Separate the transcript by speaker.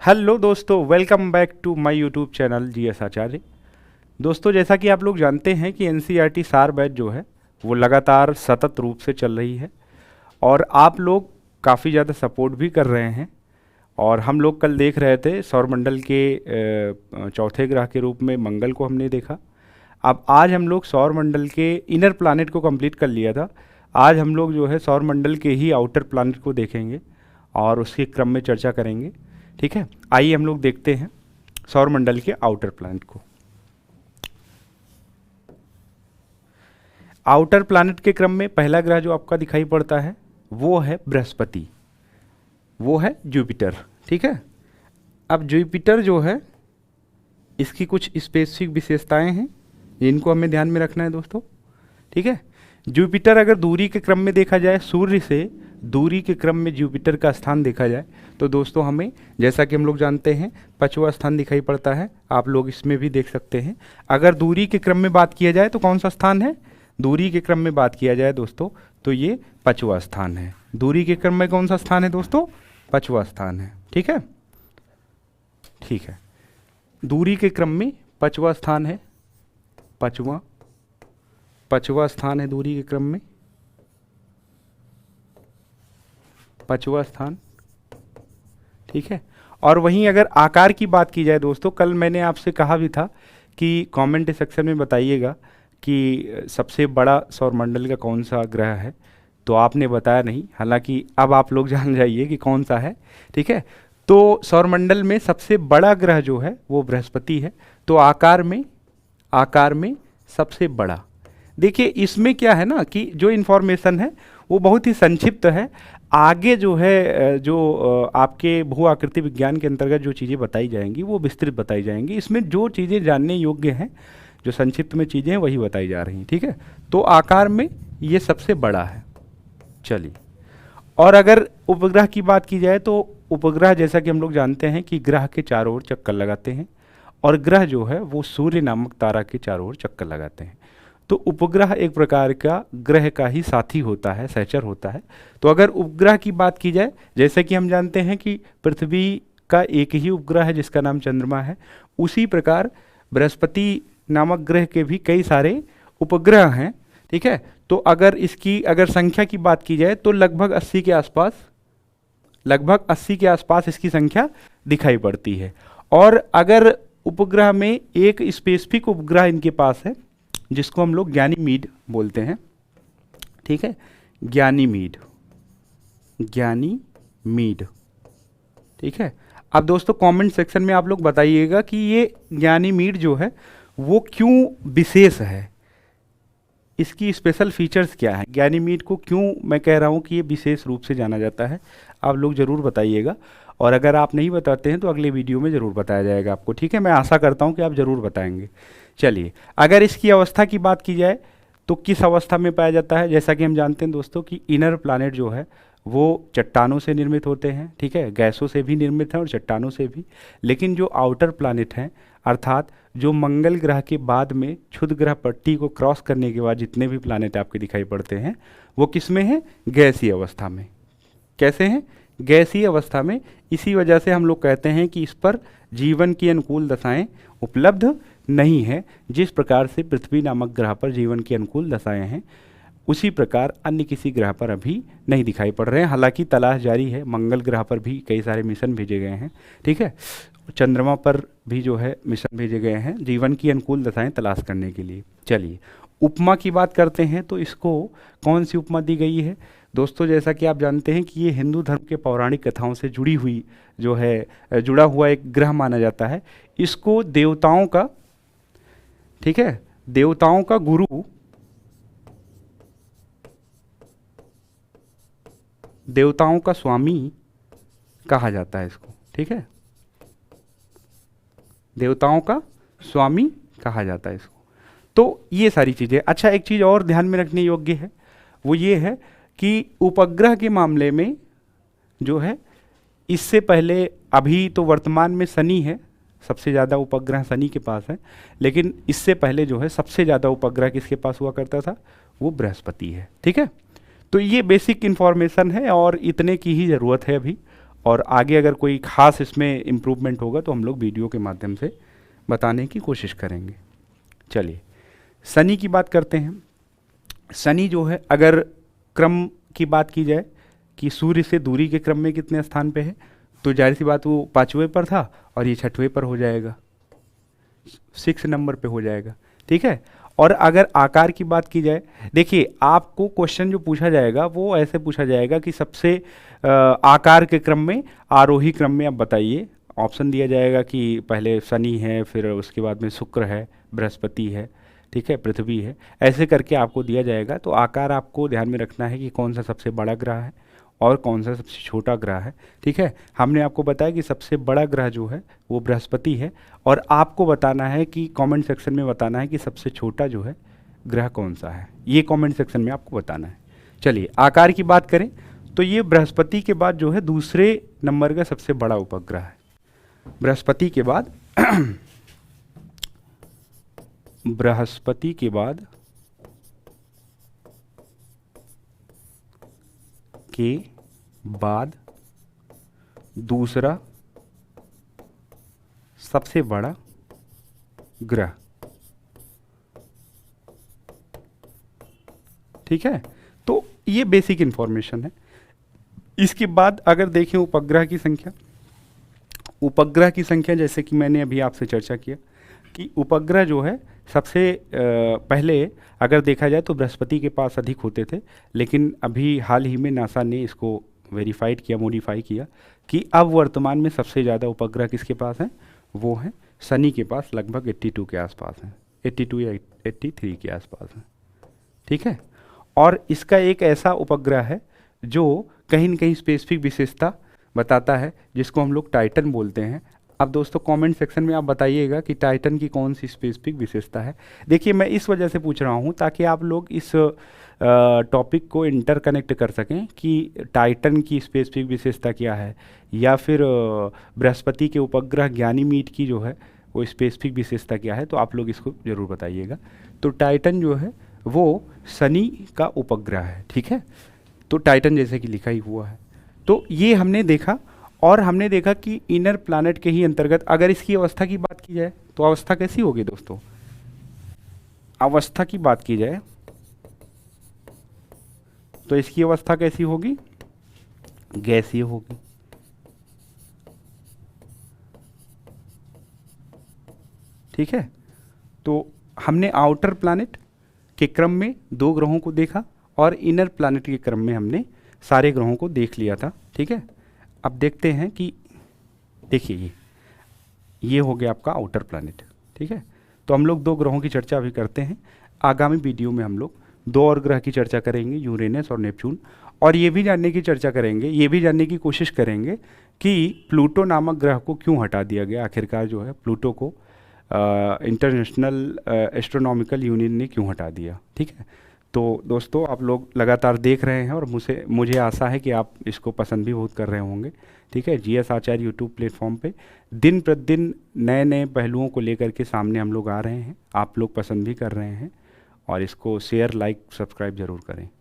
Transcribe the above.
Speaker 1: Hello दोस्तों, welcome back to my YouTube channel GS Acharya. दोस्तों, जैसा कि आप लोग जानते हैं कि एनसीईआरटी सार बैच जो है वो लगातार सतत रूप से चल रही है और आप लोग काफ़ी ज़्यादा सपोर्ट भी कर रहे हैं। और हम लोग कल देख रहे थे सौरमंडल के चौथे ग्रह के रूप में मंगल को हमने देखा। अब आज हम लोग सौरमंडल के इनर प्लैनेट को कंप्लीट कर लिया था। आज हम लोग जो है सौरमंडल के ही आउटर प्लैनेट को देखेंगे और उसके क्रम में चर्चा करेंगे। ठीक है, आइए हम लोग देखते हैं सौरमंडल के आउटर प्लैनेट को। आउटर प्लैनेट के क्रम में पहला ग्रह जो आपका दिखाई पड़ता है वो है बृहस्पति, वो है जुपिटर। ठीक है, अब जुपिटर जो है इसकी कुछ स्पेसिफिक विशेषताएं हैं जिनको हमें ध्यान में रखना है दोस्तों। ठीक है, जुपिटर अगर दूरी के क्रम में देखा जाए, सूर्य से दूरी के क्रम में जुपिटर का स्थान देखा जाए तो दोस्तों हमें, जैसा कि हम लोग जानते हैं, 5वां स्थान दिखाई पड़ता है। आप लोग इसमें भी देख सकते हैं। अगर दूरी के क्रम में बात किया जाए तो कौन सा स्थान है? दूरी के क्रम में बात किया जाए दोस्तों तो ये 5वां स्थान है। दूरी के क्रम में कौन सा स्थान है दोस्तों? 5वां स्थान है। ठीक है, ठीक है, दूरी के क्रम में 5वां स्थान है। 5वां स्थान है दूरी के क्रम में, 5वां स्थान। ठीक है, और वहीं अगर आकार की बात की जाए दोस्तों, कल मैंने आपसे कहा भी था कि कमेंट सेक्शन में बताइएगा कि सबसे बड़ा सौरमंडल का कौन सा ग्रह है, तो आपने बताया नहीं। हालांकि अब आप लोग जान जाइए कि कौन सा है। ठीक है, तो सौरमंडल में सबसे बड़ा ग्रह जो है वो बृहस्पति है। तो आकार में सबसे बड़ा। देखिए, इसमें क्या है ना कि जो इन्फॉर्मेशन है वो बहुत ही संक्षिप्त है। आगे जो है आपके भू आकृति विज्ञान के अंतर्गत जो चीज़ें बताई जाएंगी वो विस्तृत बताई जाएंगी। इसमें जो चीज़ें जानने योग्य हैं, जो संक्षिप्त में चीज़ें हैं, वही बताई जा रही हैं। ठीक है, तो आकार में ये सबसे बड़ा है। चलिए, और अगर उपग्रह की बात की जाए तो उपग्रह, जैसा कि हम लोग जानते हैं कि ग्रह के चारों ओर चक्कर लगाते हैं और ग्रह जो है वो सूर्य नामक तारा के चारों ओर चक्कर लगाते हैं। तो उपग्रह एक प्रकार का ग्रह का ही साथी होता है, सहचर होता है। तो अगर उपग्रह की बात की जाए, जैसे कि हम जानते हैं कि पृथ्वी का एक ही उपग्रह है जिसका नाम चंद्रमा है, उसी प्रकार बृहस्पति नामक ग्रह के भी कई सारे उपग्रह हैं। ठीक है, तो अगर संख्या की बात की जाए तो लगभग 80 के आसपास इसकी संख्या दिखाई पड़ती है। और अगर उपग्रह में एक स्पेसिफिक उपग्रह इनके पास है जिसको हम लोग ज्ञानीमीड बोलते हैं। ठीक है, ज्ञानीमीड। ठीक है, अब दोस्तों कमेंट सेक्शन में आप लोग बताइएगा कि ये ज्ञानीमीड जो है वो क्यों विशेष है, इसकी स्पेशल फीचर्स क्या है, ज्ञानीमीड को क्यों मैं कह रहा हूँ कि ये विशेष रूप से जाना जाता है। आप लोग ज़रूर बताइएगा, और अगर आप नहीं बताते हैं तो अगले वीडियो में ज़रूर बताया जाएगा आपको। ठीक है, मैं आशा करता हूँ कि आप ज़रूर बताएंगे। चलिए, अगर इसकी अवस्था की बात की जाए तो किस अवस्था में पाया जाता है? जैसा कि हम जानते हैं दोस्तों कि इनर प्लैनेट जो है वो चट्टानों से निर्मित होते हैं। ठीक है, गैसों से भी निर्मित हैं और चट्टानों से भी। लेकिन जो आउटर प्लैनेट हैं, अर्थात जो मंगल ग्रह के बाद में क्षुद्र ग्रह पट्टी को क्रॉस करने के बाद जितने भी प्लैनेट आपके दिखाई पड़ते हैं वो किस में हैं? गैसीय अवस्था में। कैसे हैं? गैसीय अवस्था में। इसी वजह से हम लोग कहते हैं कि इस पर जीवन की अनुकूल दशाएं उपलब्ध नहीं है। जिस प्रकार से पृथ्वी नामक ग्रह पर जीवन की अनुकूल दशाएं हैं, उसी प्रकार अन्य किसी ग्रह पर अभी नहीं दिखाई पड़ रहे हैं। हालांकि तलाश जारी है, मंगल ग्रह पर भी कई सारे मिशन भेजे गए हैं। ठीक है, चंद्रमा पर भी जो है मिशन भेजे गए हैं जीवन की अनुकूल दशाएं तलाश करने के लिए। चलिए, उपमा की बात करते हैं तो इसको कौन सी उपमा दी गई है दोस्तों? जैसा कि आप जानते हैं कि ये हिंदू धर्म के पौराणिक कथाओं से जुड़ा हुआ एक ग्रह माना जाता है। इसको देवताओं का, ठीक है, देवताओं का गुरु, देवताओं का स्वामी कहा जाता है इसको। ठीक है, देवताओं का स्वामी कहा जाता है इसको। तो ये सारी चीज़ें। अच्छा, एक चीज़ और ध्यान में रखने योग्य है, वो ये है कि उपग्रह के मामले में जो है, इससे पहले, अभी तो वर्तमान में शनि है, सबसे ज़्यादा उपग्रह शनि के पास है, लेकिन इससे पहले जो है सबसे ज़्यादा उपग्रह किसके पास हुआ करता था? वो बृहस्पति है। ठीक है, तो ये बेसिक इन्फॉर्मेशन है और इतने की ही ज़रूरत है अभी। और आगे अगर कोई ख़ास इसमें इम्प्रूवमेंट होगा तो हम लोग वीडियो के माध्यम से बताने की कोशिश करेंगे। चलिए शनि की बात करते हैं। शनि जो है, अगर क्रम की बात की जाए कि सूर्य से दूरी के क्रम में कितने स्थान पे है, तो जाहिर सी बात वो 5वें पर था और ये 6वें पर हो जाएगा, 6 नंबर पे हो जाएगा। ठीक है। और अगर आकार की बात की जाए, देखिए आपको क्वेश्चन जो पूछा जाएगा वो ऐसे पूछा जाएगा कि सबसे आकार के क्रम में, आरोही क्रम में आप बताइए। ऑप्शन दिया जाएगा कि पहले शनि है, फिर उसके बाद में शुक्र है, बृहस्पति है, ठीक है, पृथ्वी है, ऐसे करके आपको दिया जाएगा। तो आकार आपको ध्यान में रखना है कि कौन सा सबसे बड़ा ग्रह है और कौन सा सबसे छोटा ग्रह है। ठीक है। हमने आपको बताया कि सबसे बड़ा ग्रह जो है वो बृहस्पति है, और आपको बताना है कि कमेंट सेक्शन में बताना है कि सबसे छोटा जो है ग्रह कौन सा है, ये कमेंट सेक्शन में आपको बताना है। चलिए आकार की बात करें तो ये बृहस्पति के बाद जो है दूसरे नंबर का सबसे बड़ा उपग्रह है। बृहस्पति के बाद बृहस्पति के बाद दूसरा सबसे बड़ा ग्रह। ठीक है। तो ये बेसिक इंफॉर्मेशन है। इसके बाद अगर देखें उपग्रह की संख्या, उपग्रह की संख्या जैसे कि मैंने अभी आपसे चर्चा किया कि उपग्रह जो है सबसे पहले अगर देखा जाए तो बृहस्पति के पास अधिक होते थे, लेकिन अभी हाल ही में नासा ने इसको वेरीफाइड किया, मॉडिफाई किया कि अब वर्तमान में सबसे ज़्यादा उपग्रह किसके पास हैं, वो हैं शनि के पास, लगभग 82 के आसपास हैं, 82 या 83 के आसपास हैं। ठीक है। और इसका एक ऐसा उपग्रह है जो कहीं न कहीं स्पेसिफिक विशेषता बताता है, जिसको हम लोग टाइटन बोलते हैं। अब दोस्तों कमेंट सेक्शन में आप बताइएगा कि टाइटन की कौन सी स्पेसिफिक विशेषता है। देखिए मैं इस वजह से पूछ रहा हूँ ताकि आप लोग इस टॉपिक को इंटरकनेक्ट कर सकें कि टाइटन की स्पेसिफिक विशेषता क्या है, या फिर बृहस्पति के उपग्रह ज्ञानीमीड की जो है वो स्पेसिफिक विशेषता क्या है, तो आप लोग इसको ज़रूर बताइएगा। तो टाइटन जो है वो शनि का उपग्रह है। ठीक है। तो टाइटन जैसे कि लिखा ही हुआ है। तो ये हमने देखा, और हमने देखा कि इनर प्लैनेट के ही अंतर्गत अगर इसकी अवस्था की बात की जाए तो अवस्था कैसी होगी दोस्तों, अवस्था की बात की जाए तो इसकी अवस्था कैसी होगी, गैसीय होगी। ठीक है। तो हमने आउटर प्लैनेट के क्रम में 2 ग्रहों को देखा और इनर प्लैनेट के क्रम में हमने सारे ग्रहों को देख लिया था। ठीक है। अब देखते हैं कि देखिए ये हो गया आपका आउटर प्लैनेट। ठीक है। तो हम लोग 2 ग्रहों की चर्चा अभी करते हैं। आगामी वीडियो में हम लोग 2 और ग्रह की चर्चा करेंगे, यूरेनस और नेपच्यून, और ये भी जानने की चर्चा करेंगे, ये भी जानने की कोशिश करेंगे कि प्लूटो नामक ग्रह को क्यों हटा दिया गया, आखिरकार जो है प्लूटो को इंटरनेशनल एस्ट्रोनॉमिकल यूनियन ने क्यों हटा दिया। ठीक है। तो दोस्तों आप लोग लगातार देख रहे हैं और मुझे आशा है कि आप इसको पसंद भी बहुत कर रहे होंगे। ठीक है। जीएस आचार्य यूट्यूब प्लेटफॉर्म पे दिन प्रतिदिन नए नए पहलुओं को लेकर के सामने हम लोग आ रहे हैं, आप लोग पसंद भी कर रहे हैं, और इसको शेयर, लाइक, सब्सक्राइब ज़रूर करें।